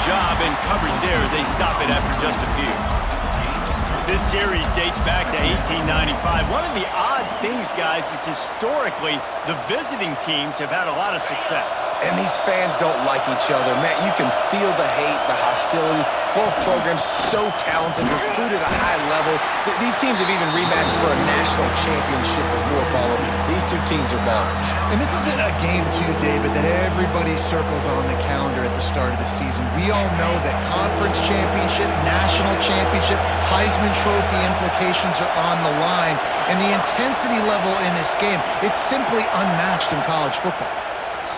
job in coverage there as they stop it after just a few. This series dates back to 1895. One of the odd things, guys, is historically the visiting teams have had a lot of success. And these fans don't like each other. Man, you can feel the hate, the hostility. Both programs so talented, recruited at a high level. These teams have even rematched for a national championship before, Paulo. These two teams are bombers. And this is a game, too, David, that everybody circles on the calendar at the start of the season. We all know that conference championship, national championship, Heisman Trophy implications are on the line. And the intensity level in this game, it's simply unmatched in college football.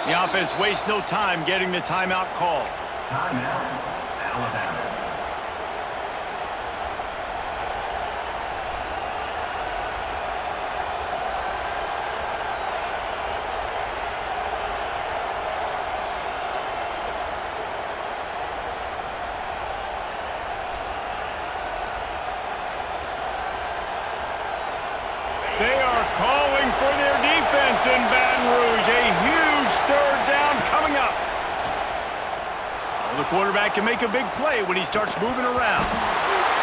The offense wastes no time getting the timeout called. Timeout, Alabama. They are calling for their defense in Baton Rouge. A huge third down coming up. The quarterback can make a big play when he starts moving around.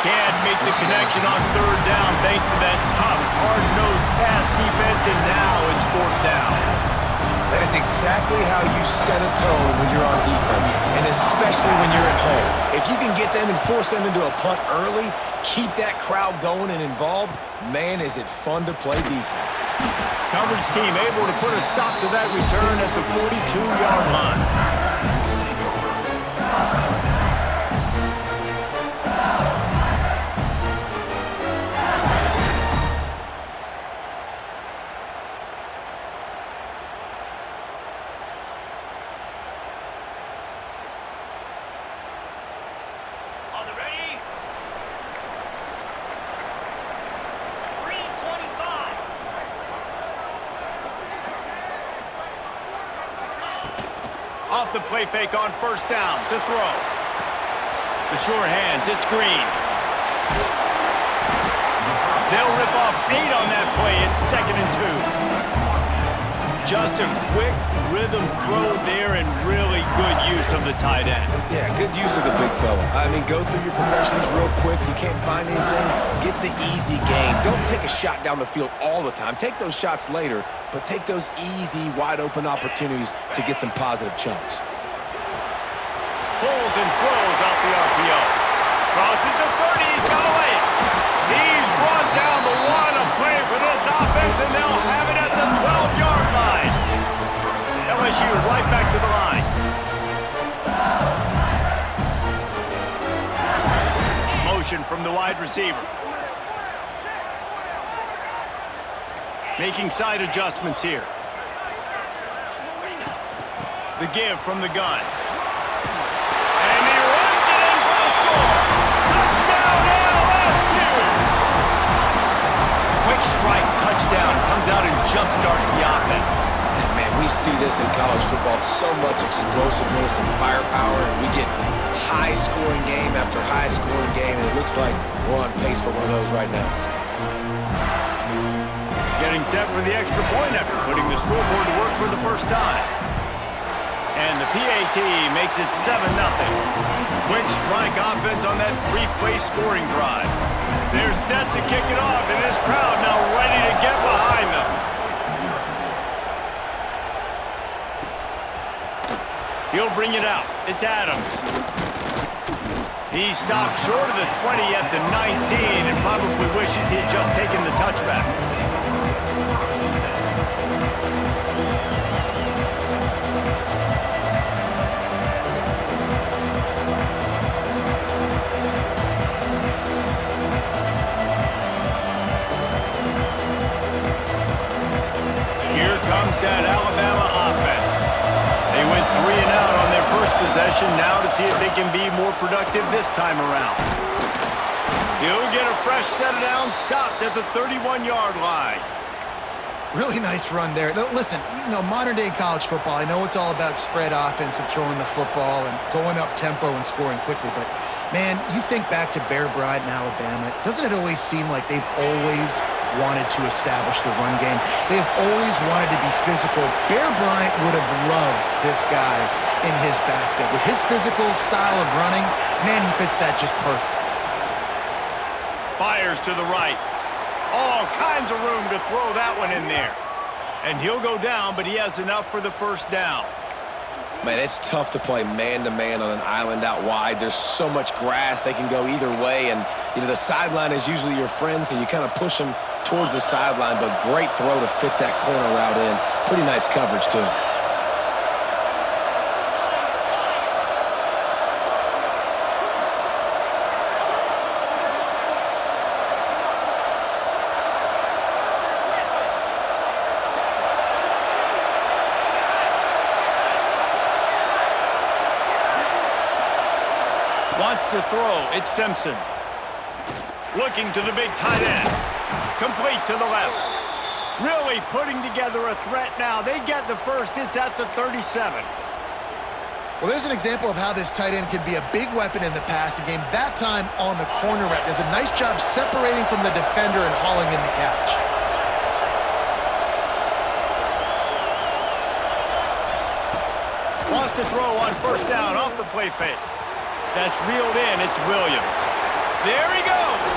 Can't make the connection on third down thanks to that tough, hard-nosed pass defense, and now it's fourth down. That is exactly how you set a tone when you're on defense, and especially when you're at home. If you can get them and force them into a punt early, keep that crowd going and involved, man, is it fun to play defense. Coverage team able to put a stop to that return at the 42-yard line. Off the play fake on first down to throw. The short hands, it's Green. They'll rip off 8 on that play. It's 2nd and 2. Just a quick rhythm throw there and really good use of the tight end. Yeah, good use of the big fella. I mean, go through your progressions real quick. You can't find anything, get the easy gain. Don't take a shot down the field all the time. Take those shots later, but take those easy, wide-open opportunities to get some positive chunks. Pulls and throws off the RPO. Crosses the 30, he's got to lay it. He's brought down the 1, a play for this offense, and they'll have it at the 12-yard line. LSU right back to the line. Motion from the wide receiver. Making side adjustments here. The give from the gun. And he runs it in for the score. Touchdown, LSU! Quick strike touchdown comes out and jumpstarts the offense. And man, we see this in college football, so much explosiveness and firepower, and we get high-scoring game after high-scoring game, and it looks like we're on pace for one of those right now. Getting set for the extra point after putting the scoreboard to work for the first time. And the PAT makes it 7-0. Quick strike offense on that 3-play scoring drive. They're set to kick it off, and this crowd now ready to get behind them. He'll bring it out. It's Adams. He stopped short of the 20 at the 19 and probably wishes he had just taken the touchback. Here comes that Alabama offense. They went 3 and out on their first possession, now to see if they can be more productive this time around. He'll get a fresh set down, stopped at the 31-yard line. Really nice run there. Now, listen, you know, modern-day college football, I know it's all about spread offense and throwing the football and going up tempo and scoring quickly, but, man, you think back to Bear Bryant in Alabama, doesn't it always seem like they've always wanted to establish the run game? They've always wanted to be physical. Bear Bryant would have loved this guy in his backfield. With his physical style of running, man, he fits that just perfect. Fires to the right. All kinds of room to throw that one in there. And he'll go down, but he has enough for the first down. Man, it's tough to play man-to-man on an island out wide. There's so much grass. They can go either way. And, you know, the sideline is usually your friend, so you kind of push them towards the sideline. But great throw to fit that corner route in. Pretty nice coverage, too. Wants to throw. It's Simpson. Looking to the big tight end. Complete to the left. Really putting together a threat now. They get the first. It's at the 37. Well, there's an example of how this tight end can be a big weapon in the passing game. That time on the corner route. Does a nice job separating from the defender and hauling in the catch. Wants to throw on first down off the play fake. That's reeled in. It's Williams. There he goes.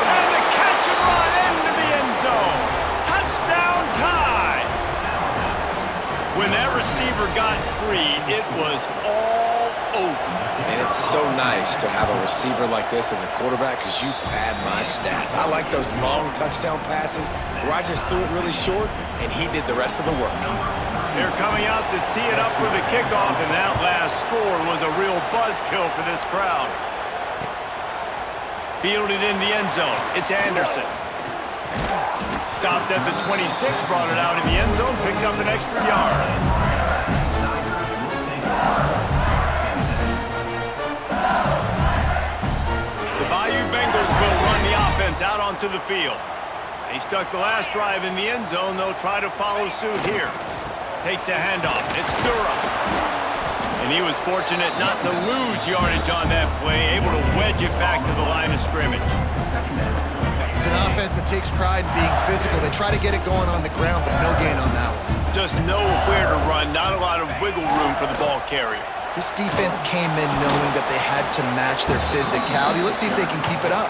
And the catch and run into the end zone. Touchdown tie. When that receiver got free, it was all over. And it's so nice to have a receiver like this as a quarterback because you pad my stats. I like those long touchdown passes where I just threw it really short and he did the rest of the work. They're coming out to tee it up for the kickoff, and that last score was a real buzzkill for this crowd. Fielded in the end zone. It's Anderson. Stopped at the 26, brought it out in the end zone, picked up an extra yard. The Bayou Bengals will run the offense out onto the field. They stuck the last drive in the end zone. They'll try to follow suit here. Takes a handoff. It's Durham. And he was fortunate not to lose yardage on that play, able to wedge it back to the line of scrimmage. It's an offense that takes pride in being physical. They try to get it going on the ground, but no gain on that one. Just know where to run. Not a lot of wiggle room for the ball carrier. This defense came in knowing that they had to match their physicality. Let's see if they can keep it up.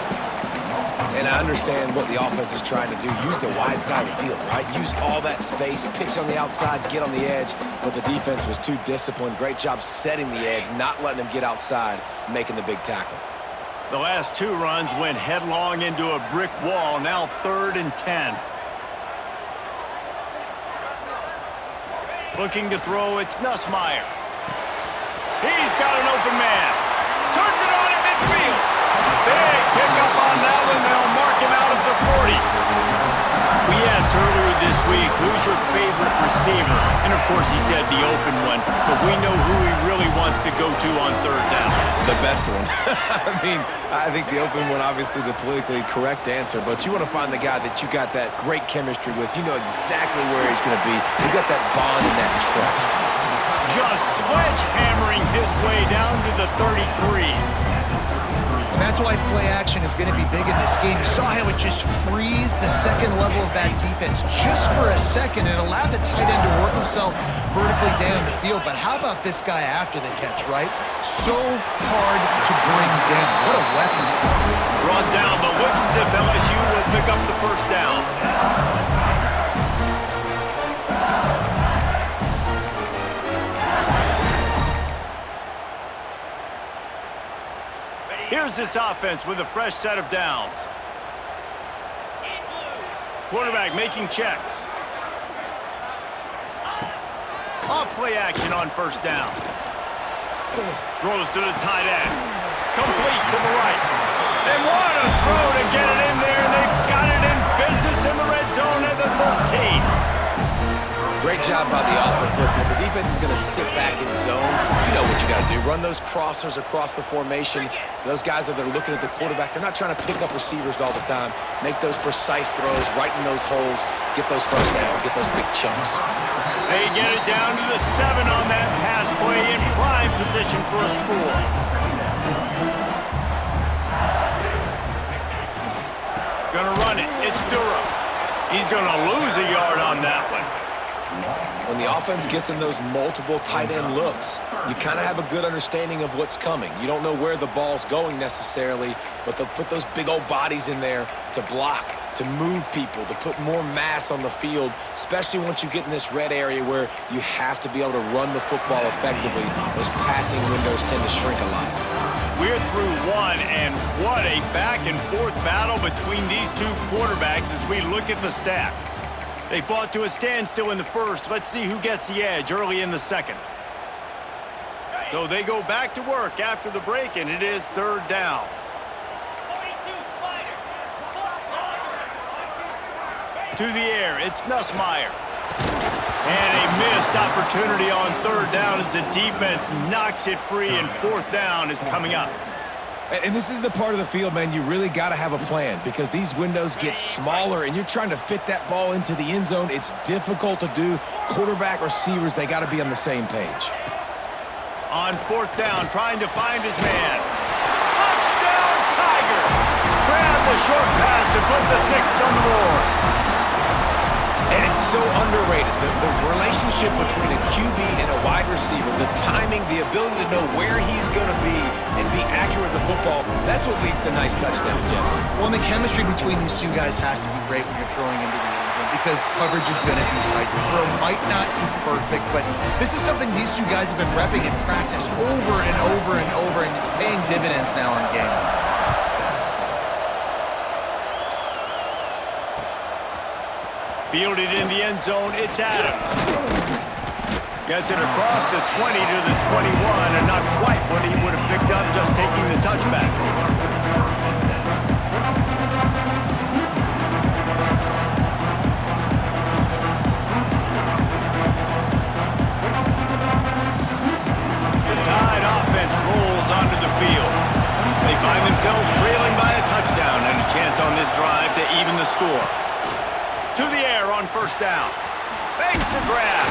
And I understand what the offense is trying to do. Use the wide side of the field, right? Use all that space, picks on the outside, get on the edge. But the defense was too disciplined. Great job setting the edge, not letting them get outside, making the big tackle. The last two runs went headlong into a brick wall. Now 3rd and 10. Looking to throw, it's Nussmeier. He's got an open man. Turns it on in midfield. Big pickup on that one. They'll mark him out at the 40. We asked earlier this week, who's your favorite receiver? And, of course, he said the open one. But we know who he really wants to go to on 3rd down. The best one. I think the open one, obviously the politically correct answer, but you want to find the guy that you got that great chemistry with. You know exactly where he's going to be. You got that bond and that trust. Just sledgehammering his way down to the 33. And that's why play action is going to be big in this game. You saw how it just frees the second level of that defense just for a second and allowed the tight end to work himself vertically down the field. But how about this guy after the catch, right? So hard to bring down. What a weapon. Brought down, but looks as if LSU will pick up the first down. Here's this offense with a fresh set of downs. Quarterback making checks. Off play action on first down. Throws to the tight end. Complete to the right. And what a throw to get it in there. They've got it in business in the red zone at the 13. Great job by the offense. Listen, if the defense is going to sit back in zone, you know what you got to do. Run those crossers across the formation. Those guys that are looking at the quarterback, they're not trying to pick up receivers all the time. Make those precise throws, right in those holes, get those first downs, get those big chunks. They get it down to the 7 on that pass play in prime position for a score. Gonna run it. It's Durham. He's gonna lose a yard on that one. When the offense gets in those multiple tight end looks, you kind of have a good understanding of what's coming. You don't know where the ball's going necessarily, but they'll put those big old bodies in there to block, to move people, to put more mass on the field, especially once you get in this red area where you have to be able to run the football effectively. Those passing windows tend to shrink a lot. We're through one, and what a back-and-forth battle between these two quarterbacks as we look at the stats. They fought to a standstill in the first. Let's see who gets the edge early in the second. So they go back to work after the break, and it is third down. To the air, it's Nussmeier. And a missed opportunity on third down as the defense knocks it free, and fourth down is coming up. And this is the part of the field, man, you really got to have a plan because these windows get smaller and you're trying to fit that ball into the end zone. It's difficult to do. Quarterback, receivers, they got to be on the same page. On fourth down, trying to find his man. Touchdown, Tiger! Grab the short pass to put the 6 on the board. And it's so underrated. The relationship between a QB and a wide receiver, the timing, the ability to know where he's going to be and be accurate with the football, that's what leads to nice touchdowns, Jesse. Well, and the chemistry between these two guys has to be great when you're throwing into the end zone because coverage is going to be tight. The throw might not be perfect, but this is something these two guys have been repping in practice over and over and over, and it's paying dividends now in game. Fielded in the end zone, it's Adams. Gets it across the 20 to the 21, and not quite what he would have picked up just taking the touchback. The Tide offense rolls onto the field. They find themselves trailing by a touchdown and a chance on this drive to even the score. To the air on first down. Thanks to grab.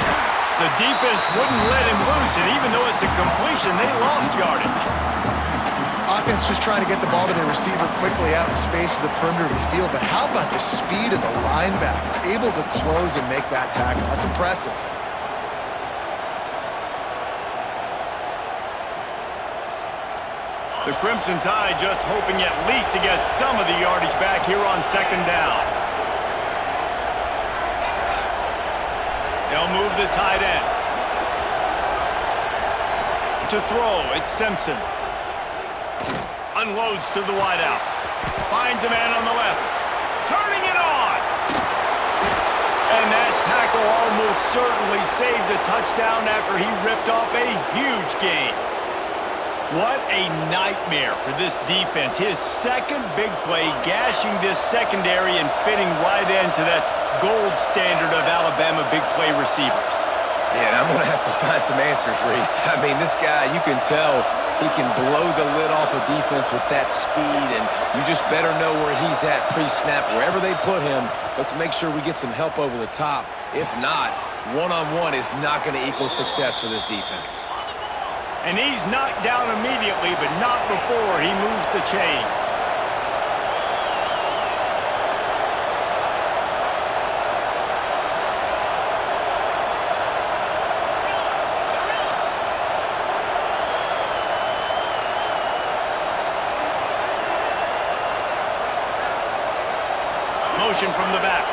The defense wouldn't let him loose, and even though it's a completion, they lost yardage. Offense just trying to get the ball to their receiver quickly out in space to the perimeter of the field, but how about the speed of the linebacker? Able to close and make that tackle. That's impressive. The Crimson Tide just hoping at least to get some of the yardage back here on second down. They'll move the tight end. To throw, it's Simpson. Unloads to the wideout. Finds a man on the left. Turning it on! And that tackle almost certainly saved a touchdown after he ripped off a huge gain. What a nightmare for this defense. His second big play, gashing this secondary and fitting right into that gold standard of Alabama big play receivers. Yeah, and I'm going to have to find some answers, Reese. I mean, this guy, you can tell he can blow the lid off a defense with that speed, and you just better know where he's at pre-snap. Wherever they put him, let's make sure we get some help over the top. If not, one-on-one is not going to equal success for this defense. And he's knocked down immediately, but not before he moves the chains. Motion from the back.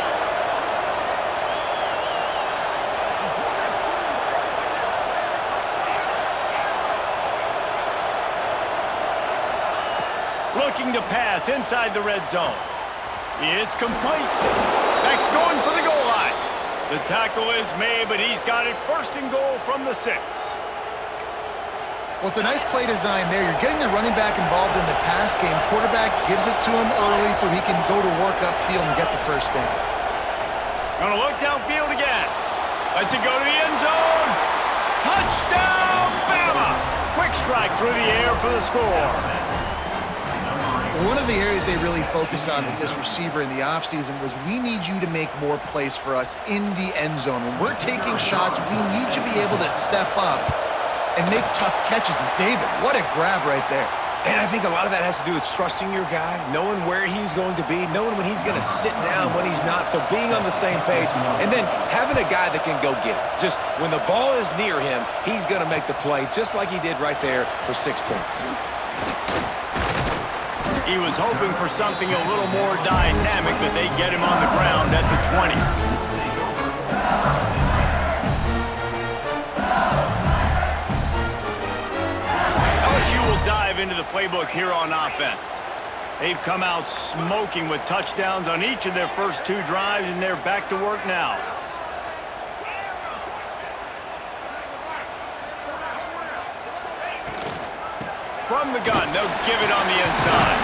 Looking to pass inside the red zone. It's complete. Back's going for the goal line. The tackle is made, but he's got it first and goal from the 6. Well, it's a nice play design there. You're getting the running back involved in the pass game. Quarterback gives it to him early so he can go to work upfield and get the first down. Gonna look downfield again. Lets it go to the end zone. Touchdown, Bama! Quick strike through the air for the score. One of the areas they really focused on with this receiver in the offseason was we need you to make more plays for us in the end zone. When we're taking shots, we need you to be able to step up and make tough catches. And David, what a grab right there. And I think a lot of that has to do with trusting your guy, knowing where he's going to be, knowing when he's going to sit down, when he's not, so being on the same page, and then having a guy that can go get it. Just when the ball is near him, he's going to make the play, just like he did right there for 6 points. He was hoping for something a little more dynamic, but they get him on the ground at the 20. LSU will dive into the playbook here on offense. They've come out smoking with touchdowns on each of their first 2 drives, and they're back to work now. From the gun, they'll give it on the inside.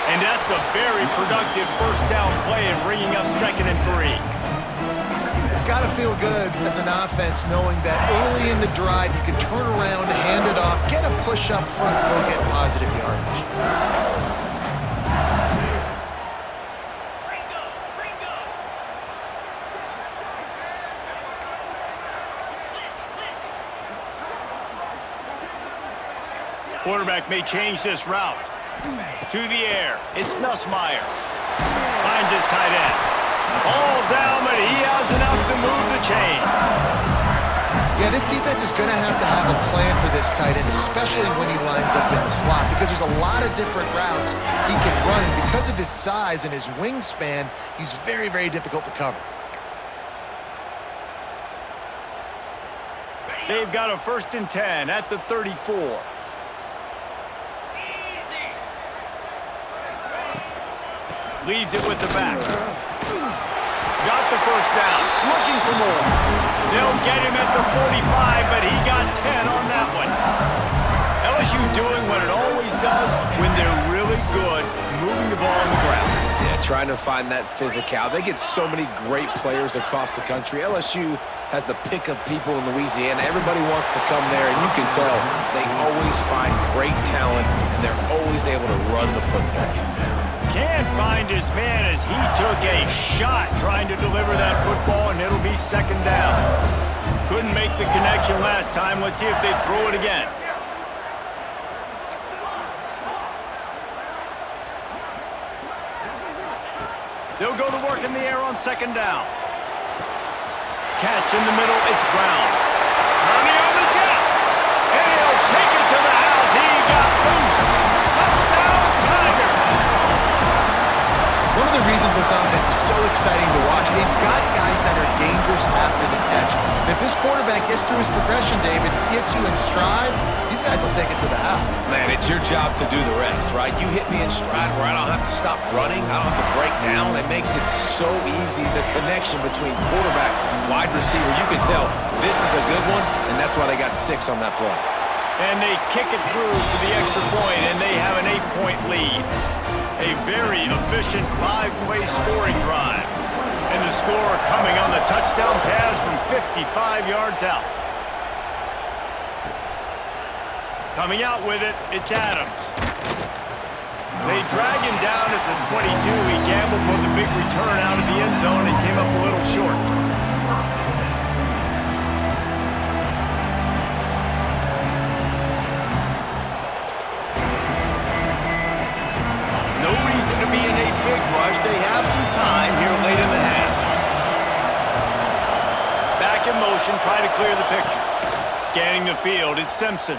And that's a very productive first down play and bringing up 2nd and 3. It's got to feel good as an offense knowing that early in the drive you can turn around, hand it off, get a push up front, go get positive yardage. Quarterback may change this route. To the air. It's Nussmeier. Finds his tight end. All down, but he has enough to move the chains. Yeah, this defense is going to have a plan for this tight end, especially when he lines up in the slot, because there's a lot of different routes he can run, and because of his size and his wingspan, he's very, very difficult to cover. They've got a 1st and 10 at the 34. Leaves it with the back. Got the first down. Looking for more. They'll get him at the 45, but he got 10 on that one. LSU doing what it always does when they're really good, moving the ball on the ground. Yeah, trying to find that physical. They get so many great players across the country. LSU has the pick of people in Louisiana. Everybody wants to come there, and you can tell they always find great talent, and they're always able to run the football. Can't find his man as he took a shot trying to deliver that football, and it'll be 2nd down. Couldn't make the connection last time. Let's see if they throw it again. They'll go to work in the air on 2nd down. Catch in the middle. It's Brown. Running on the Jets. And he'll take it to the house. He got loose. Touchdown, Tigers. One of the reasons this offense is so exciting to watch, they've got guys that are dangerous after the catch. And if this quarterback gets through his progression, David, hits you in stride, these guys will take it to the house. Man, it's your job to do the rest, right? You hit me in stride where I don't have to stop running. I don't have to break down. It makes it so easy. The connection between quarterback, wide receiver, you can tell this is a good one, and that's why they got 6 on that play. And they kick it through for the extra point, and they have an 8-point lead. A very efficient 5-play scoring drive. And the score coming on the touchdown pass from 55 yards out. Coming out with it, it's Adams. They drag him down at the 22. He gambled for the big return out of the end zone and came up a little short. No reason to be in a big rush. They have some time here late in the half. Back in motion, try to clear the picture. Scanning the field, it's Simpson.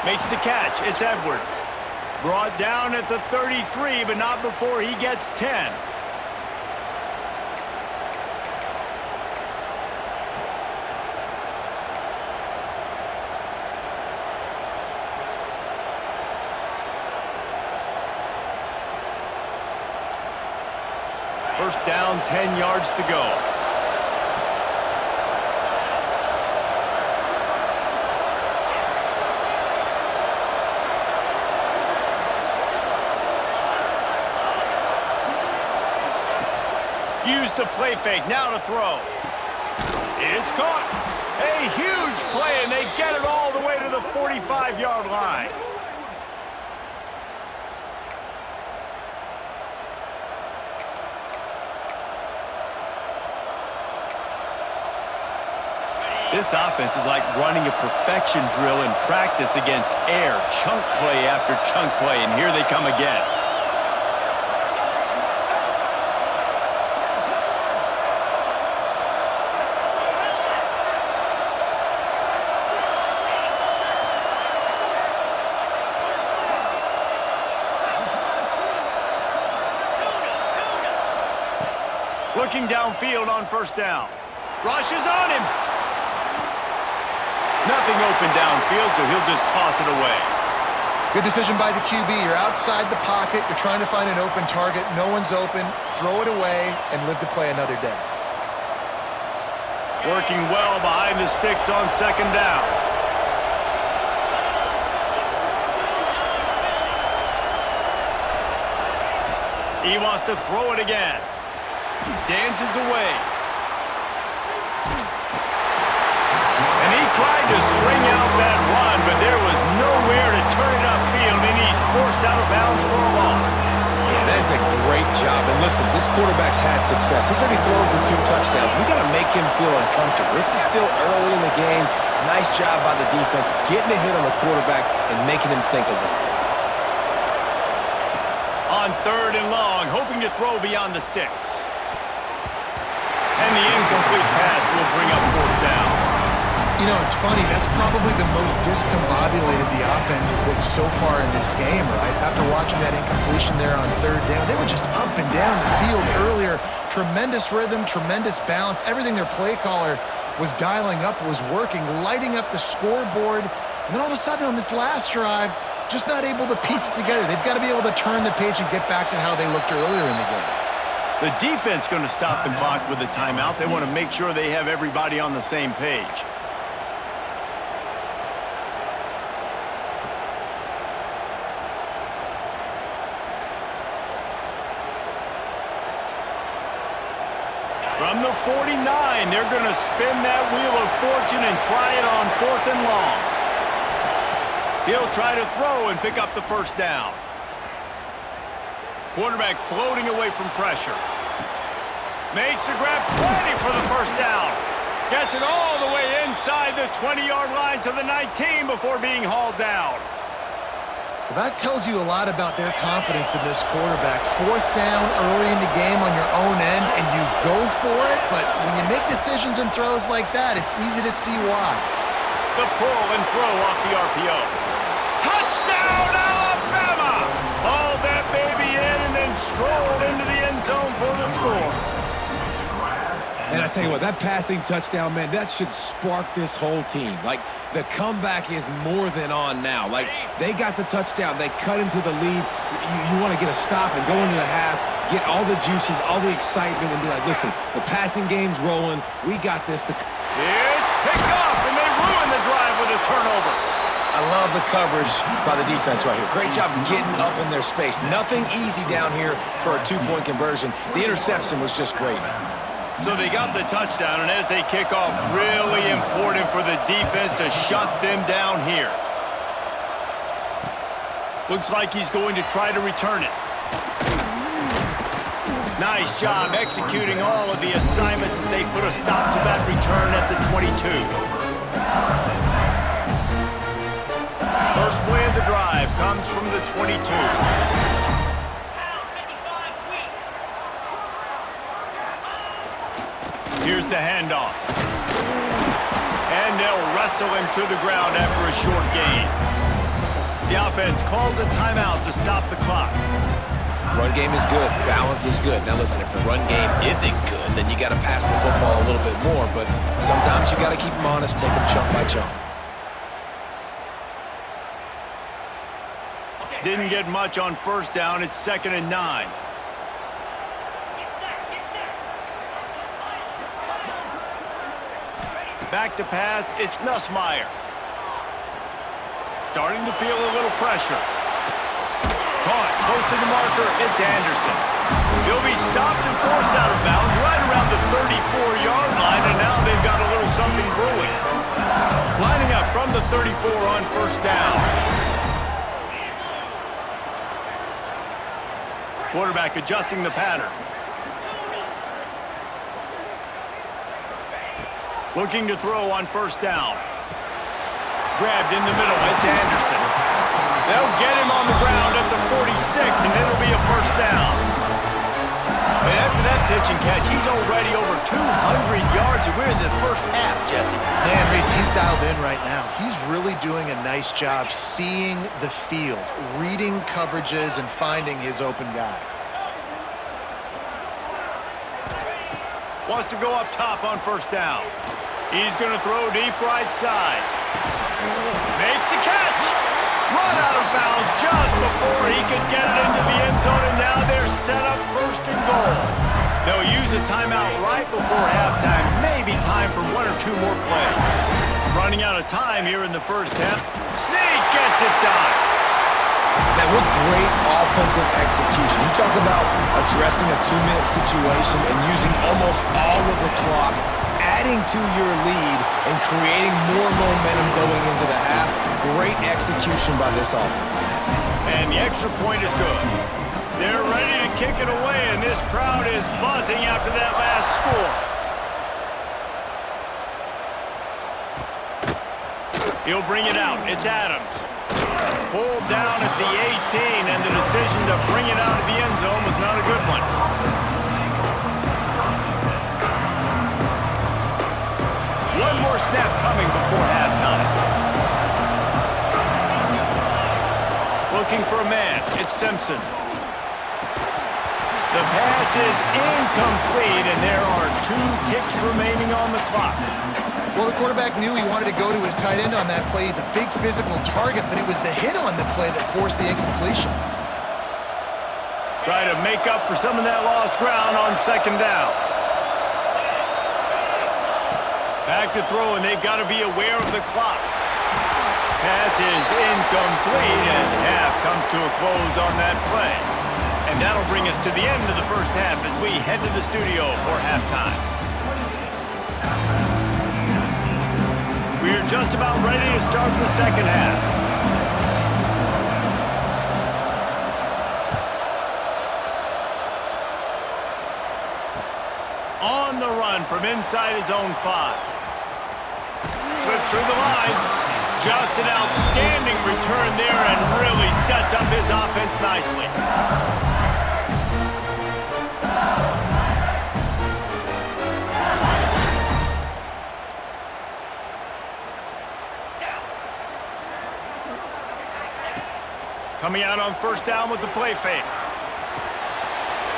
Makes the catch, it's Edwards. Brought down at the 33, but not before he gets 10. First down, 10 yards to go. Use the play fake, now to throw. It's caught. A huge play, and they get it all the way to the 45-yard line. This offense is like running a perfection drill in practice against air. Chunk play after chunk play, and here they come again. Looking downfield on first down. Rushes on him. Nothing open downfield, so he'll just toss it away. Good decision by the QB. You're outside the pocket. You're trying to find an open target. No one's open. Throw it away and live to play another day. Working well behind the sticks on second down. He wants to throw it again. Dances away. And he tried to string out that run, but there was nowhere to turn it upfield, and he's forced out of bounds for a loss. Yeah, that is a great job. And listen, this quarterback's had success. He's already thrown for 2 touchdowns. We got to make him feel uncomfortable. This is still early in the game. Nice job by the defense, getting a hit on the quarterback and making him think a little bit. On third and long, hoping to throw beyond the sticks. And the incomplete pass will bring up fourth down. You know, it's funny. That's probably the most discombobulated the offense has looked so far in this game, right? After watching that incompletion there on third down, they were just up and down the field earlier. Tremendous rhythm, tremendous balance. Everything their play caller was dialing up was working, lighting up the scoreboard. And then all of a sudden on this last drive, just not able to piece it together. They've got to be able to turn the page and get back to how they looked earlier in the game. The defense going to stop the clock with a timeout. They want to make sure they have everybody on the same page. From the 49, they're going to spin that wheel of fortune and try it on fourth and long. He'll try to throw and pick up the first down. Quarterback floating away from pressure. Makes the grab, plenty for the first down. Gets it all the way inside the 20-yard line to the 19 before being hauled down. Well, that tells you a lot about their confidence in this quarterback. Fourth down early in the game on your own end, and you go for it, but when you make decisions and throws like that, it's easy to see why. The pull and throw off the RPO. Touchdown, Alabama! Hauled that baby in and then strolled into the end zone for the score. And I tell you what, that passing touchdown, man, that should spark this whole team. Like, the comeback is more than on now. Like, they got the touchdown. They cut into the lead. You want to get a stop and go into the half, get all the juices, all the excitement, and be like, listen, the passing game's rolling. We got this. It's picked off, and they ruin the drive with a turnover. I love the coverage by the defense right here. Great job getting up in their space. Nothing easy down here for a 2-point conversion. The interception was just gravy. So they got the touchdown, and as they kick off, really important for the defense to shut them down here. Looks like he's going to try to return it. Nice job executing all of the assignments as they put a stop to that return at the 22. First play of the drive comes from the 22. Here's the handoff. And they'll wrestle him to the ground after a short gain. The offense calls a timeout to stop the clock. Run game is good. Balance is good. Now listen, if the run game isn't good, then you got to pass the football a little bit more. But sometimes you got to keep them honest, take them chunk by chunk. Didn't get much on first down. It's 2nd and 9. Back to pass, it's Nussmeier. Starting to feel a little pressure. Caught, close to the marker, it's Anderson. He'll be stopped and forced out of bounds right around the 34-yard line, and now they've got a little something brewing. Lining up from the 34 on first down. Quarterback adjusting the pattern. Looking to throw on first down. Grabbed in the middle. It's Anderson. They'll get him on the ground at the 46, and it'll be a first down. And after that pitch and catch, he's already over 200 yards, and we're in the first half, Jesse. Man, Reese, he's dialed in right now. He's really doing a nice job seeing the field, reading coverages, and finding his open guy. Wants to go up top on first down. He's going to throw deep right side. Makes the catch. Run out of bounds just before he could get it into the end zone, and now they're set up first and goal. They'll use a timeout right before halftime. Maybe time for one or two more plays. Running out of time here in the first half. Sneak gets it done. Man, what great offensive execution. You talk about addressing a 2-minute situation and using almost all of the clock, adding to your lead and creating more momentum going into the half. Great execution by this offense. And the extra point is good. They're ready to kick it away, and this crowd is buzzing after that last score. He'll bring it out. It's Adams. Pulled down at the 18, and the decision to bring it out of the end zone was not a good one. One more snap coming before halftime. Looking for a man. It's Simpson. The pass is incomplete, and there are 2 ticks remaining on the clock. Well, the quarterback knew he wanted to go to his tight end on that play. He's a big physical target, but it was the hit on the play that forced the incompletion. Try to make up for some of that lost ground on second down. Back to throw, and they've got to be aware of the clock. Pass is incomplete, and half comes to a close on that play. And that'll bring us to the end of the first half as we head to the studio for halftime. We're just about ready to start the second half. On the run from inside his own 5. Slips through the line. Just an outstanding return there and really sets up his offense nicely. Coming out on first down with the play fake.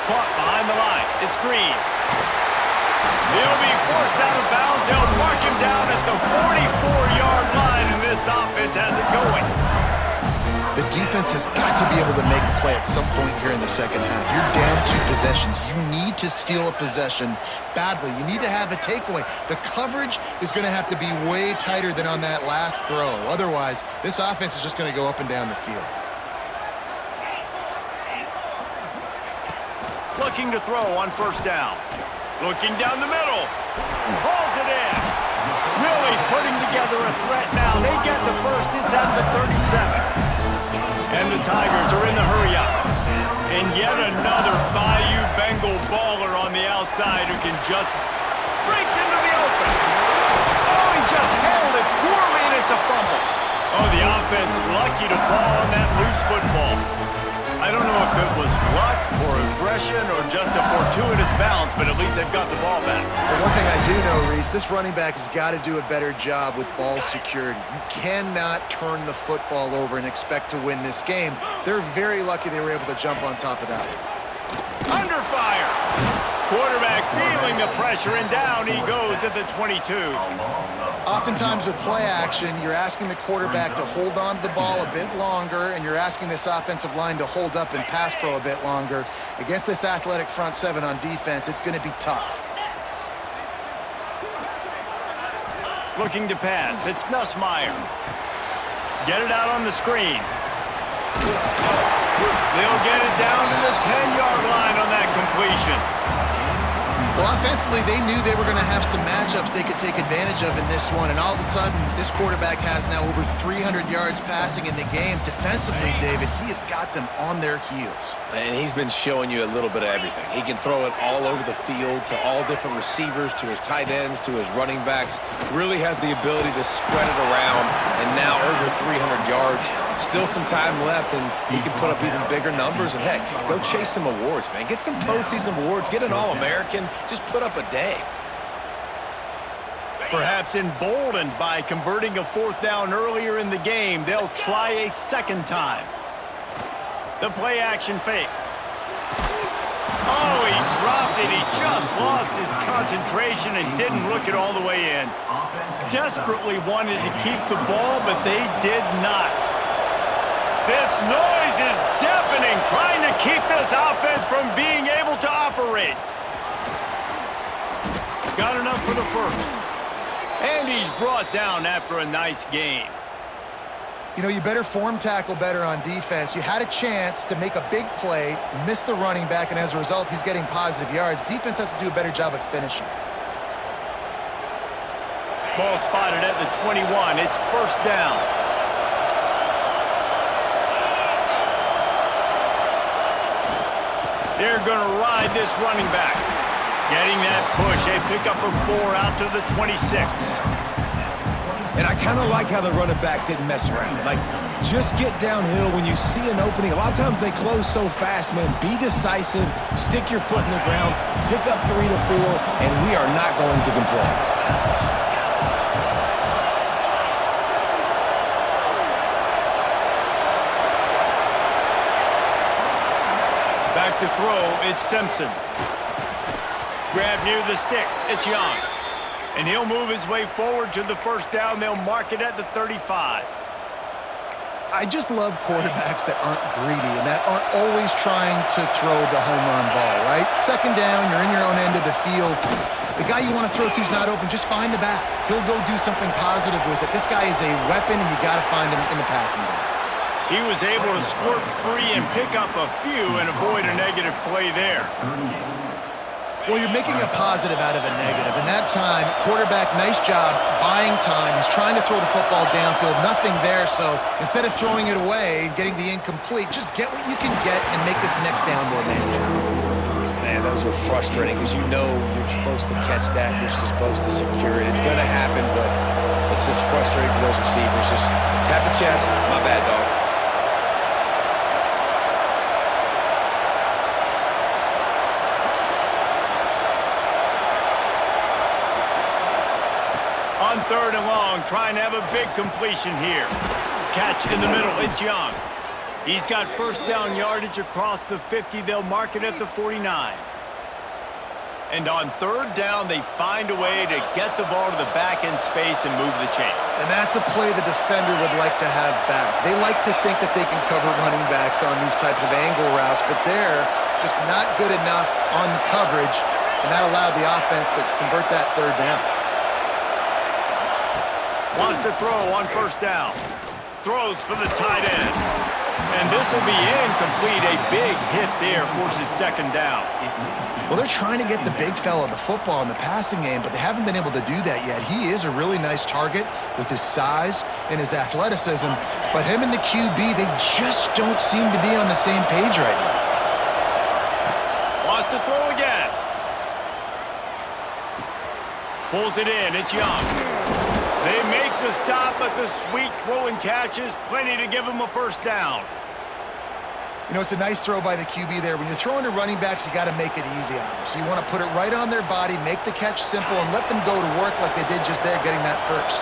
Caught behind the line. It's Green. They'll be forced out of bounds. They'll mark him down at the 44-yard line, and this offense has it going. The defense has got to be able to make a play at some point here in the second half. You're down 2 possessions. You need to steal a possession badly. You need to have a takeaway. The coverage is going to have to be way tighter than on that last throw. Otherwise, this offense is just going to go up and down the field. Looking to throw on first down. Looking down the middle. Hauls it in. Really putting together a threat now. They get the first. It's at the 37. And the Tigers are in the hurry up. And yet another Bayou Bengal baller on the outside who can just breaks into the open. Oh, he just handled it poorly, and it's a fumble. Oh, the offense lucky to fall on that loose football. I don't know if it was luck or aggression or just a fortuitous bounce, but at least they've got the ball back. Well, one thing I do know, Reese, this running back has got to do a better job with ball security. You cannot turn the football over and expect to win this game. They're very lucky they were able to jump on top of that. Under fire. Quarterback feeling the pressure, and down he goes at the 22. Oftentimes with play action, you're asking the quarterback to hold on to the ball a bit longer, and you're asking this offensive line to hold up and pass pro a bit longer. Against this athletic front 7 on defense, it's going to be tough. Looking to pass. It's Nussmeier. Get it out on the screen. They'll get it down to the 10-yard line on that completion. Well, offensively, they knew they were going to have some matchups they could take advantage of in this one, and all of a sudden, this quarterback has now over 300 yards passing in the game. Defensively, David, he has got them on their heels. And he's been showing you a little bit of everything. He can throw it all over the field to all different receivers, to his tight ends, to his running backs. Really has the ability to spread it around, and now over 300 yards. Still some time left, and he can put up even bigger numbers. And, heck, go chase some awards, man. Get some postseason awards. Get an All-American. Just put up a day. Perhaps emboldened by converting a fourth down earlier in the game, they'll try a second time. The play-action fake. Oh, he dropped it. He just lost his concentration and didn't look it all the way in. Desperately wanted to keep the ball, but they did not. This noise is deafening, trying to keep this offense from being able to operate. Got enough for the first. And he's brought down after a nice gain. You know, you better form tackle better on defense. You had a chance to make a big play, miss the running back, and as a result, he's getting positive yards. Defense has to do a better job of finishing. Ball spotted at the 21. It's first down. They're going to ride this running back. Getting that push. They pick up a 4 out to the 26. And I kind of like how the running back didn't mess around. Like, just get downhill when you see an opening. A lot of times they close so fast, man. Be decisive, stick your foot in the ground, pick up 3 to 4, and we are not going to complain. Back to throw, it's Simpson. Grab near the sticks, it's Young. And he'll move his way forward to the first down. They'll mark it at the 35. I just love quarterbacks that aren't greedy and that aren't always trying to throw the home run ball, right? Second down, you're in your own end of the field. The guy you want to throw to is not open. Just find the back. He'll go do something positive with it. This guy is a weapon, and you got to find him in the passing game. He was able to squirt free and pick up a few and avoid a negative play there. Well, you're making a positive out of a negative. And that time, quarterback, nice job, buying time. He's trying to throw the football downfield. Nothing there, so instead of throwing it away and getting the incomplete, just get what you can get and make this next down more manageable. Man, those are frustrating because you know you're supposed to catch that. You're supposed to secure it. It's going to happen, but it's just frustrating for those receivers. Just tap the chest. My bad, dog. On third and long, trying to have a big completion here. Catch in the middle, it's Young. He's got first down yardage across the 50. They'll mark it at the 49. And on third down, they find a way to get the ball to the back end space and move the chain. And that's a play the defender would like to have back. They like to think that they can cover running backs on these types of angle routes, but they're just not good enough on coverage, and that allowed the offense to convert that third down. Wants to throw on first down. Throws for the tight end. And this will be incomplete. A big hit there forces second down. Well, they're trying to get the big fella the football in the passing game, but they haven't been able to do that yet. He is a really nice target with his size and his athleticism, but him and the QB, they just don't seem to be on the same page right now. Wants to throw again. Pulls it in. It's Young. They make the stop, but the sweet throw and catch is plenty to give them a first down. You know, it's a nice throw by the QB there. When you're throwing to running backs, you got to make it easy on them. So you want to put it right on their body, make the catch simple, and let them go to work like they did just there, getting that first.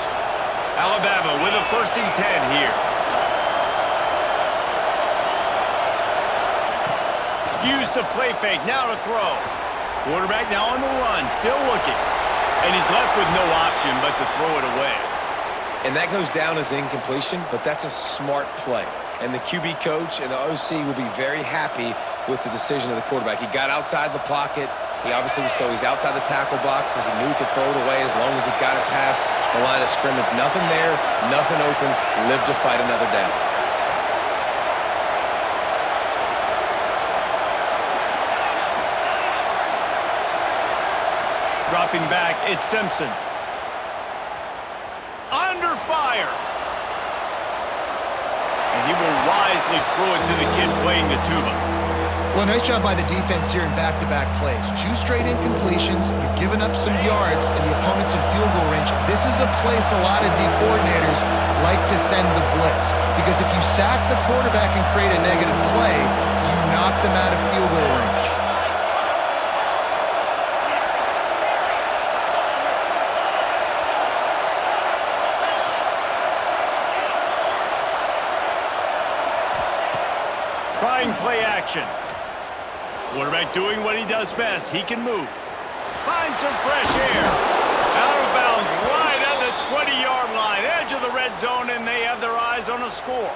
Alabama with a 1st and 10 here. Use the play fake, now to throw. Quarterback now on the run, still looking. And he's left with no option but to throw it away. And that goes down as incompletion, but that's a smart play. And the QB coach and the OC will be very happy with the decision of the quarterback. He got outside the pocket. He obviously was, so he's outside the tackle box as he knew he could throw it away as long as he got it past the line of scrimmage. Nothing there, nothing open, live to fight another down. Dropping back, it's Simpson. Under fire. And he will wisely throw it to the kid playing the tuba. Well, nice job by the defense here in back-to-back plays. 2 straight incompletions, you've given up some yards, and the opponent's in field goal range. This is a place a lot of D coordinators like to send the blitz, because if you sack the quarterback and create a negative play, you knock them out of field goal range. Trying play action. Quarterback doing what he does best. He can move. Find some fresh air. Out of bounds right at the 20-yard line. Edge of the red zone, and they have their eyes on a score.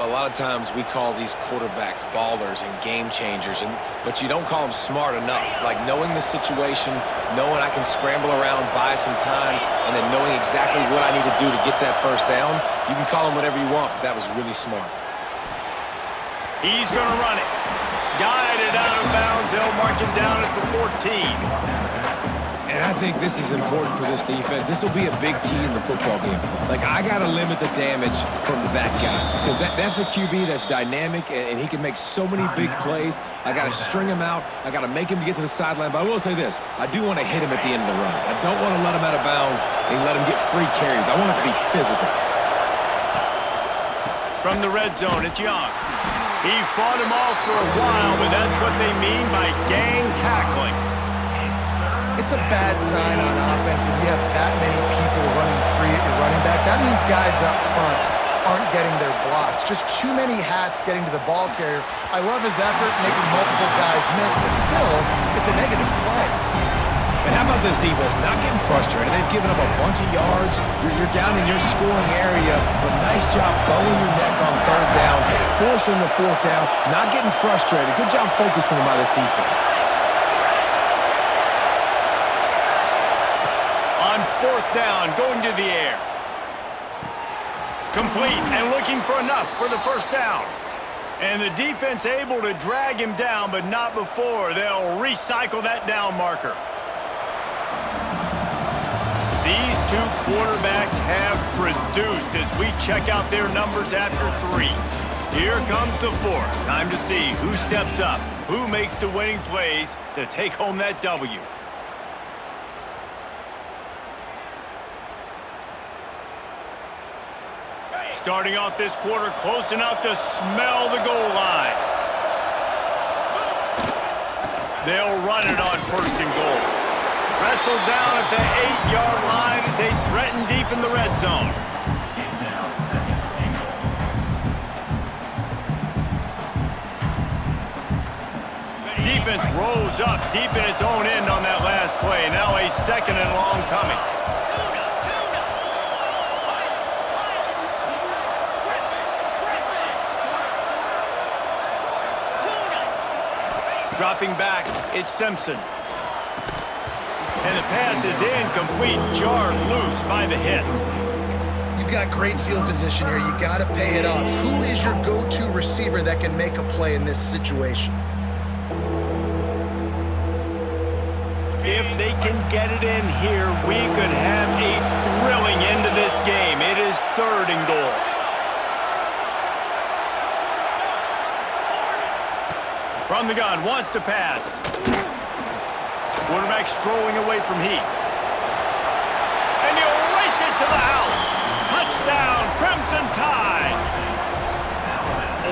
A lot of times we call these quarterbacks ballers and game changers, but you don't call them smart enough. Like knowing the situation, knowing I can scramble around, buy some time, and then knowing exactly what I need to do to get that first down. You can call them whatever you want, but that was really smart. He's going to run it. Guided out of bounds. They'll mark him down at the 14. And I think this is important for this defense. This will be a big key in the football game. Like, I got to limit the damage from that guy, because that's a QB that's dynamic, and he can make so many big plays. I got to string him out. I got to make him get to the sideline. But I will say this. I do want to hit him at the end of the runs. I don't want to let him out of bounds and let him get free carries. I want it to be physical. From the red zone, it's Young. He fought him off for a while, but that's what they mean by gang tackling. It's a bad sign on offense when you have that many people running free at your running back. That means guys up front aren't getting their blocks. Just too many hats getting to the ball carrier. I love his effort, making multiple guys miss, but still, it's a negative play. And how about this defense not getting frustrated? They've given up a bunch of yards. You're down in your scoring area, but nice job bowing your neck on third down, forcing the fourth down, not getting frustrated. Good job focusing by this defense. On fourth down, going to the air. Complete and looking for enough for the first down. And the defense able to drag him down, but not before. They'll recycle that down marker. These two quarterbacks have produced as we check out their numbers after 3. Here comes the 4th. Time to see who steps up, who makes the winning plays to take home that W. Starting off this quarter close enough to smell the goal line. They'll run it on first and goal. Wrestled down at the 8-yard line as they threaten deep in the red zone. Defense rolls up deep in its own end on that last play. Now a second and long coming. Dropping back, it's Simpson. And the pass is incomplete, jarred loose by the hit. You've got great field position here. You got to pay it off. Who is your go-to receiver that can make a play in this situation? If they can get it in here, we could have a thrilling end to this game. It is third and goal. From the gun, wants to pass. Quarterback strolling away from heat. And he'll race it to the house. Touchdown, Crimson Tide.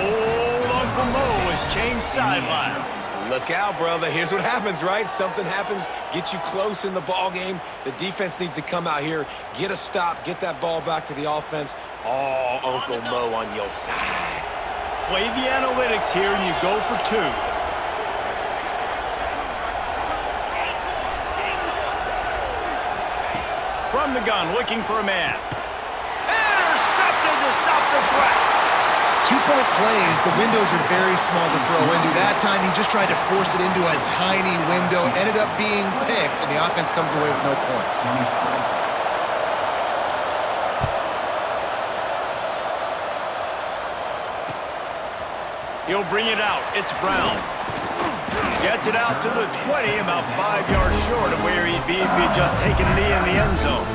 Old Uncle Mo has changed sidelines. Look out, brother. Here's what happens, right? Something happens, get you close in the ball game. The defense needs to come out here, get a stop, get that ball back to the offense. Oh, Uncle Mo on your side. Play the analytics here, and you go for 2. From the gun, looking for a man. Intercepted to stop the threat. 2-point plays, the windows are very small to throw into. That time, he just tried to force it into a tiny window, ended up being picked, and the offense comes away with no points. He'll bring it out. It's Brown. Gets it out to the 20, about 5 yards short of where he'd be if he'd just taken a knee in the end zone.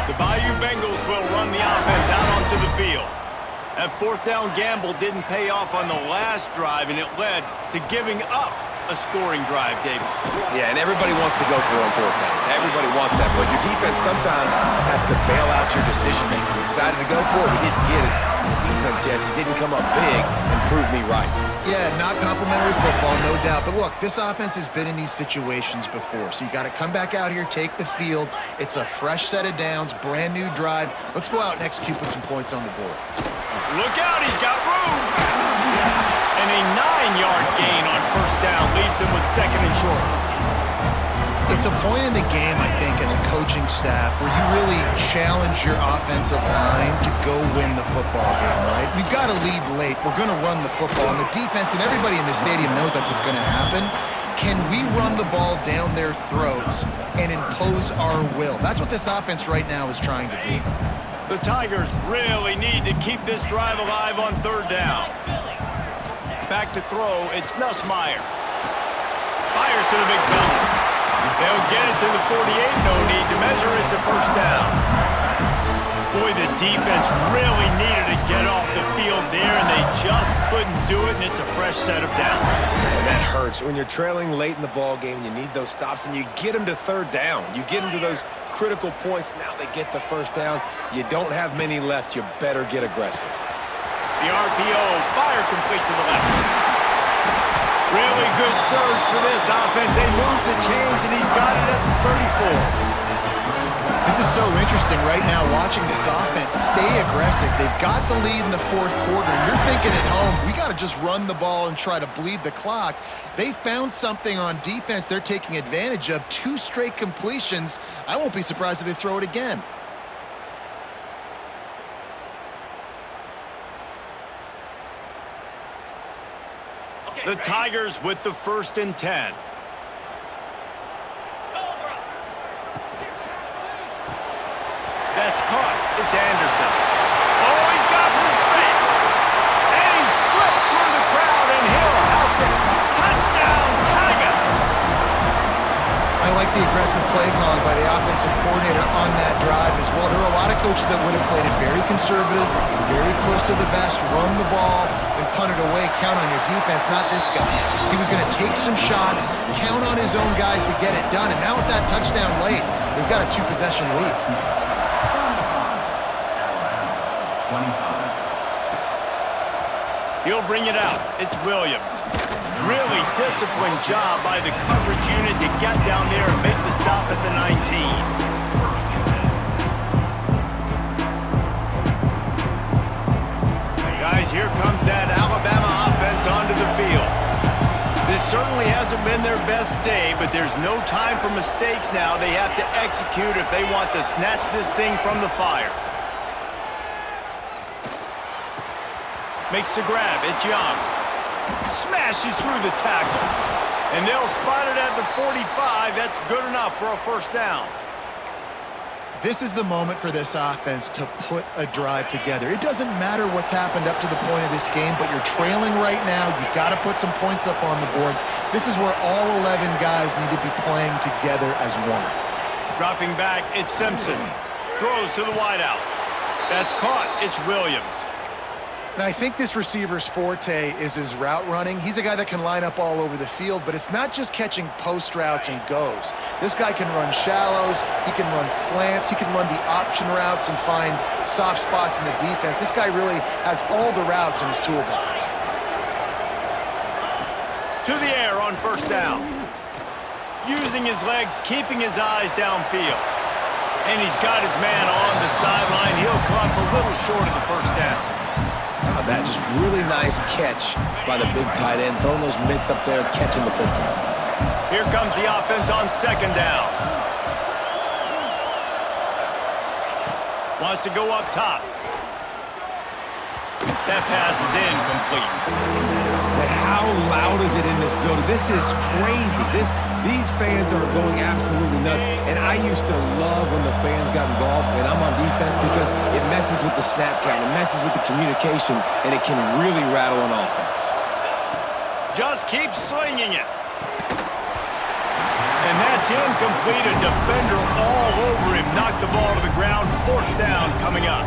The Bayou Bengals will run the offense out onto the field. That fourth down gamble didn't pay off on the last drive, and it led to giving up a scoring drive, David. Yeah, and everybody wants to go for it on fourth down. Everybody wants that, but your defense sometimes has to bail out your decision-making. We decided to go for it. We didn't get it. The defense, Jesse, didn't come up big and prove me right. Yeah, not complimentary football, no doubt. But look, this offense has been in these situations before, so you got to come back out here, take the field. It's a fresh set of downs, brand new drive. Let's go out and execute, put some points on the board. Look out, he's got room. And a 9-yard gain on first down leaves them with second and short. It's a point in the game, I think, as a coaching staff where you really challenge your offensive line to go win the football game, right? We've got to lead late. We're going to run the football. And the defense and everybody in the stadium knows that's what's going to happen. Can we run the ball down their throats and impose our will? That's what this offense right now is trying to do. The Tigers really need to keep this drive alive on third down. Back to throw, it's Nussmeier. Fires to the big fella. They'll get it to the 48, no need to measure, it's a first down. Boy, the defense really needed to get off the field there, and they just couldn't do it, and it's a fresh set of downs. Man, that hurts. When you're trailing late in the ball game, you need those stops, and you get them to third down. You get them to those critical points. Now they get the first down. You don't have many left. You better get aggressive. The RPO, fire complete to the left. Really good surge for this offense. They move the chains, and he's got it at the 34. This is so interesting right now, watching this offense stay aggressive. They've got the lead in the fourth quarter, and you're thinking at home, we got to just run the ball and try to bleed the clock. They found something on defense they're taking advantage of. 2 straight completions. I won't be surprised if they throw it again. The Tigers with the 1st and 10. That's caught. It's Anderson. Oh, he's got some space. And he slipped through the crowd, and he'll house it. Touchdown, Tigers. I like the aggressive play calling by the offensive coordinator on that drive as well. There are a lot of coaches that would have played it very conservative, very close to the vest, run the ball, and punt it away. Count on your defense, not this guy. He was going to take some shots, count on his own guys to get it done. And now with that touchdown late, they've got a 2-possession lead. He'll bring it out. It's Williams. Really disciplined job by the coverage unit to get down there and make the stop at the 19. Guys, here comes that Alabama offense onto the field. This certainly hasn't been their best day, but there's no time for mistakes now. They have to execute if they want to snatch this thing from the fire. Makes the grab. It's Young. Smashes through the tackle. And they'll spot it at the 45. That's good enough for a first down. This is the moment for this offense to put a drive together. It doesn't matter what's happened up to the point of this game, but you're trailing right now. You've got to put some points up on the board. This is where all 11 guys need to be playing together as one. Dropping back, it's Simpson. Throws to the wideout. That's caught. It's Williams. And I think this receiver's forte is his route running. He's a guy that can line up all over the field, but it's not just catching post routes and goes. This guy can run shallows, he can run slants, he can run the option routes and find soft spots in the defense. This guy really has all the routes in his toolbox. To the air on first down. Using his legs, keeping his eyes downfield. And he's got his man on the sideline. He'll come up a little short of the first down. That just really nice catch by the big tight end, throwing those mitts up there, catching the football. Here comes the offense on second down. Wants to go up top. That pass is incomplete. but how loud is it in this building? This is crazy. These fans are going absolutely nuts. And I used to love when the fans got involved, and I'm on defense because it messes with the snap count, it messes with the communication, and it can really rattle an offense. Just keep slinging it. And that's incomplete. A defender all over him. Knocked the ball to the ground. 4th down coming up.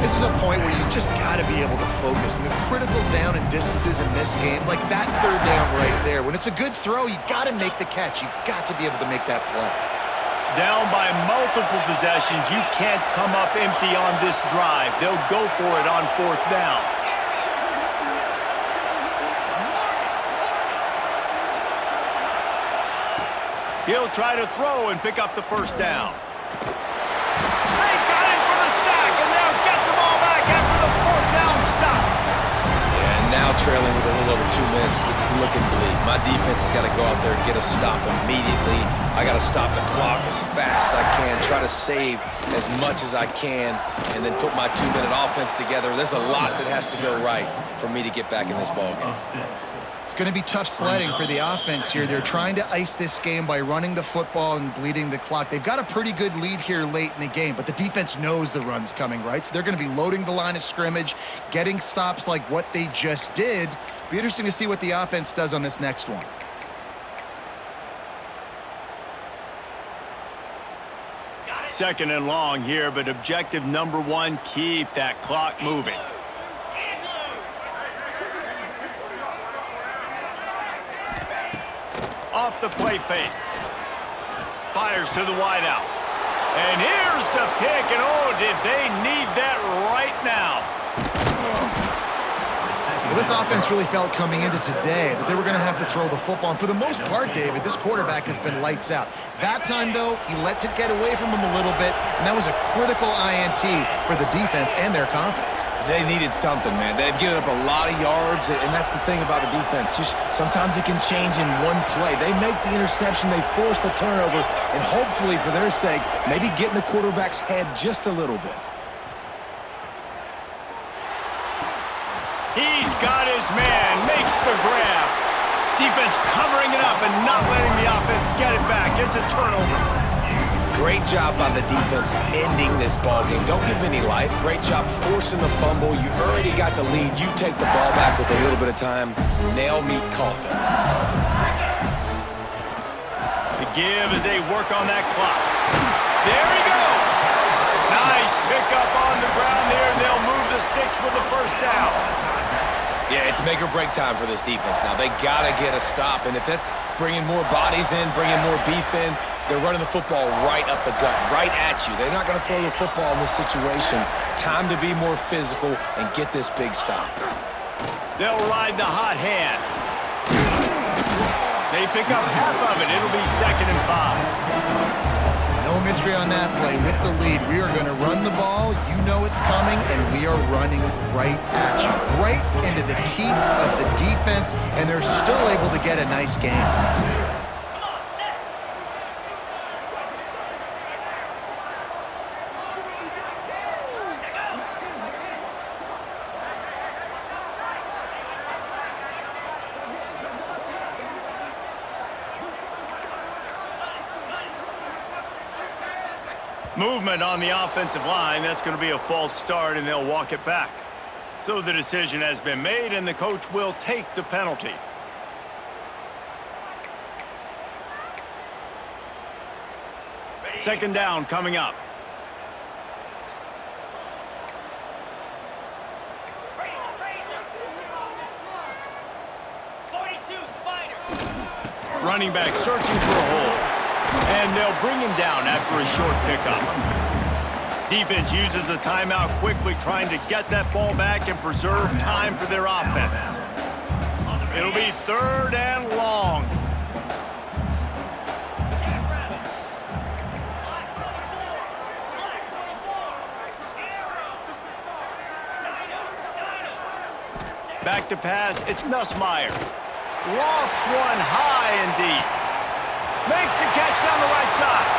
This is a point where you just got to be able to focus. And the critical down and distances in this game, like that 3rd down right there, when it's a good throw, you got to make the catch. You got to be able to make that play. Down by multiple possessions. You can't come up empty on this drive. They'll go for it on 4th down. He'll try to throw and pick up the 1st down. They got him for the sack, and they'll get the ball back after the 4th down stop. Yeah, and now trailing with a little over 2 minutes, it's looking bleak. My defense has got to go out there and get a stop immediately. I got to stop the clock as fast as I can, try to save as much as I can, and then put my 2-minute offense together. There's a lot that has to go right for me to get back in this ballgame. It's going to be tough sledding for the offense here. They're trying to ice this game by running the football and bleeding the clock. They've got a pretty good lead here late in the game, but the defense knows the run's coming, right? So they're going to be loading the line of scrimmage, getting stops like what they just did. Be interesting to see what the offense does on this next one. Second and long here, but objective number 1, keep that clock moving. Off the play fake. Fires to the wideout. And here's the pick, and oh, did they need that right now. Well, this offense really felt coming into today that they were going to have to throw the football. And for the most part, David, this quarterback has been lights out. That time, though, he lets it get away from him a little bit, and that was a critical INT for the defense and their confidence. They needed something, man. They've given up a lot of yards, and that's the thing about the defense. Just sometimes it can change in one play. They make the interception, they force the turnover, and hopefully, for their sake, maybe get in the quarterback's head just a little bit. He's got his man, makes the grab. Defense covering it up and not letting the offense get it back. It's a turnover. Great job by the defense ending this ballgame. Don't give them any life. Great job forcing the fumble. You already got the lead. You take the ball back with a little bit of time. Nail meet coffin. The give as they work on that clock. There he goes. Nice pickup on the ground there, and they'll move the sticks with the 1st down. Yeah, it's make or break time for this defense now. They got to get a stop, and if that's bringing more bodies in, bringing more beef in, they're running the football right up the gut, right at you. They're not going to throw the football in this situation. Time to be more physical and get this big stop. They'll ride the hot hand. They pick up half of it. It'll be 2nd and 5. No mystery on that play. With the lead, we are going to run the ball. You know it's coming, and we are running right at you. Right into the teeth of the defense, and they're still able to get a nice game. Movement on the offensive line. That's going to be a false start, and they'll walk it back. So the decision has been made, and the coach will take the penalty. Second down coming up. Running back searching for a hole. And they'll bring him down after a short pickup. Defense uses a timeout quickly, trying to get that ball back and preserve time for their offense. It'll be 3rd and long. Back to pass, it's Nussmeier. Lofts one high and deep. Makes the catch down the right side.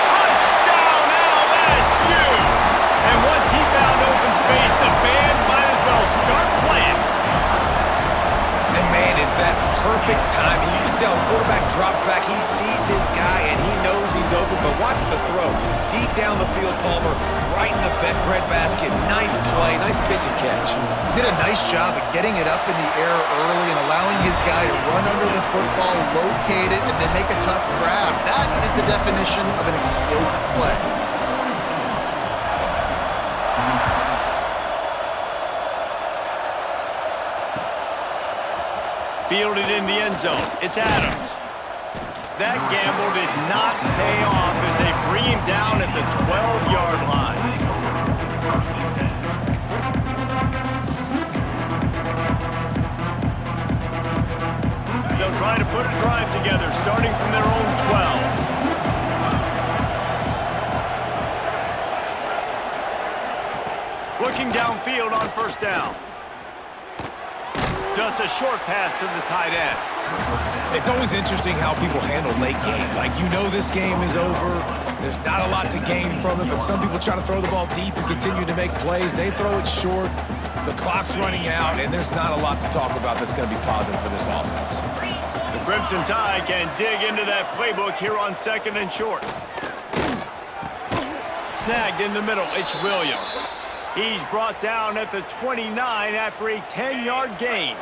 Touchdown LSU! And once he found open space, the band might as well start playing. perfect timing. You can tell quarterback drops back. He sees his guy, and he knows he's open. But watch the throw. Deep down the field, Palmer, right in the breadbasket. Nice play, nice pitch and catch. He did a nice job of getting it up in the air early and allowing his guy to run under the football, locate it, and then make a tough grab. That is the definition of an explosive play. Fielded in the end zone. It's Adams. That gamble did not pay off as they bring him down at the 12-yard line. They'll try to put a drive together, starting from their own 12. Looking downfield on first down. Just a short pass to the tight end. It's always interesting how people handle late game. Like, you know this game is over. There's not a lot to gain from it, but some people try to throw the ball deep and continue to make plays. They throw it short. The clock's running out, and there's not a lot to talk about that's going to be positive for this offense. The Crimson Tide can dig into that playbook here on second and short. Snagged in the middle, it's Williams. He's brought down at the 29 after a 10-yard gain.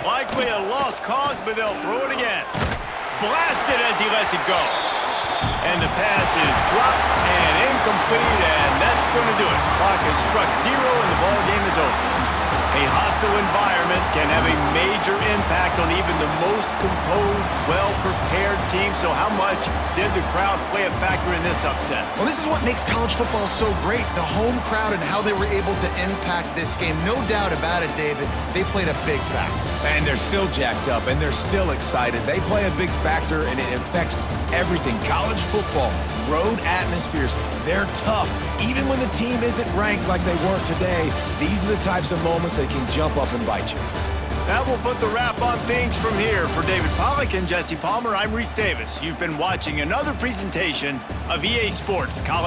Likely a lost cause, but they'll throw it again. Blasted as he lets it go. And the pass is dropped and incomplete, and that's going to do it. Clock has struck 0, and the ball game is over. A hostile environment can have a major impact on even the most composed, well-prepared team. So how much did the crowd play a factor in this upset? Well, this is what makes college football so great, the home crowd and how they were able to impact this game. No doubt about it, David, they played a big factor. And they're still jacked up, and they're still excited. They play a big factor, and it affects everything. College football, road atmospheres, they're tough. Even when the team isn't ranked like they weren't today, these are the types of moments that can jump up and bite you. That will put the wrap on things from here. For David Pollack and Jesse Palmer, I'm Reese Davis. You've been watching another presentation of EA Sports College